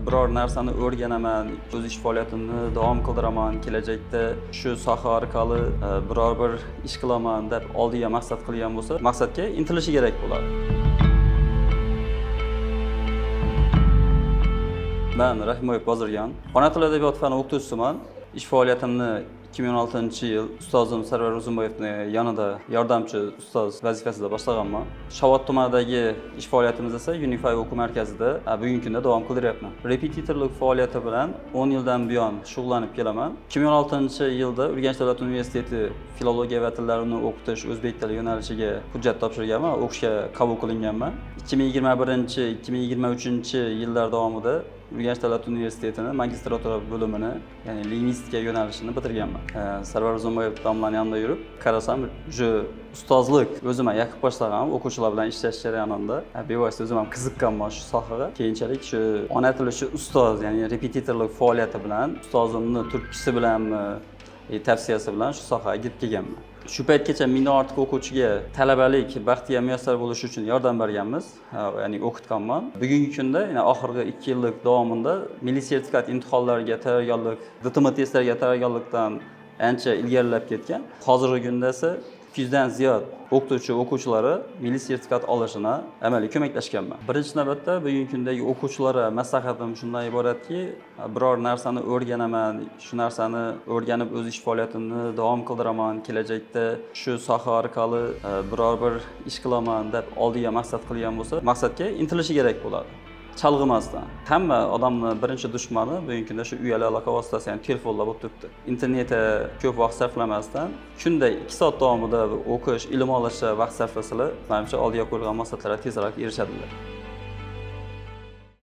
biror narsani o'rganaman, o'z ish faoliyatimni davom qildiraman, kelajakda shu soha orqali biror bir ish qilaman deb oldiga maqsad qilgan bo'lsa, maqsadga intilishi kerak bo'ladi. Men Rahimoyev Bozorjon, ona tili adabiyot fani o'qituvchisiman. Ish faoliyatimni 2016-yil ustozim Sarvar Uzunboyevning yonida yordamchi ustoz vazifasida boshlaganman. Shovot tumanidagi ish faoliyatimiz esa Unify o'quv markazida bugungi kunda davom qildiryapman. Repetitorlik faoliyati bilan 10 yildan buyon shug'ullanib kelaman. 2016-yilda Urganch davlat universiteti filologiya va tillarini o'qitish o'zbek tili yo'nalishiga hujjat topshirganman, o'qishga qabul qilinganman. 2021-2023-yillar davomida Urganch davlat universitetining magistratura bo'limini, ya'ni lingvistika yo'nalishini bitirganman. Sarvar Uzunboyev domlaning yonida yurib, qarasam, ustozlik o'zimga yaqib boshlagan, o'quvchilar bilan ishlash jarayonida bevosita o'zim ham qiziqqanman shu sohaga. Keyinchalik shu ona tili shu ustoz, ya'ni repetitorlik faoliyati bilan, ustozimning turtkisi bilanmi, tavsiyasi bilan shu sohaga kirib kelganman. Shu paytgacha mingdan ortiq o'quvchiga talabalik baxtiga muyassar bo'lish uchun yordam berganmiz, ya'ni o'qitganman. Bugungi kunda, ya'ni oxirgi 2 yillik davomida milliy sertifikat imtihonlariga tayyorgarlik, DTM testlariga tayyorgarlikdan ancha ilgarilab ketgan. Hozirgi kunda esa 200 dan ziyod o'quvchilari milliy sertifikat olishini amaliy ko'maklashganman. Birinchi navbatda bugungi kundagi o'quvchilarga maslahatim shundan iboratki, biror narsani o'rganaman, shu narsani o'rganib o'z ish faoliyatimni davom qildiraman, kelajakda shu soha orqali biror bir ish qilaman deb oldiga maqsad qilgan bo'lsa, maqsadga intilishi kerak bo'ladi. Chalg'imasdan. Hamma odamning birinchi dushmani bugungi kunda shu uyali aloqa vositasi, ya'ni telefonlar bo'lib turibdi. Internetga ko'p vaqt sarflamasdan, kunda 2 soat davomida o'qish, ilm olishga vaqt sarflasalar, menimcha oldiga qo'yilgan maqsadlarga tezroq erishadilar.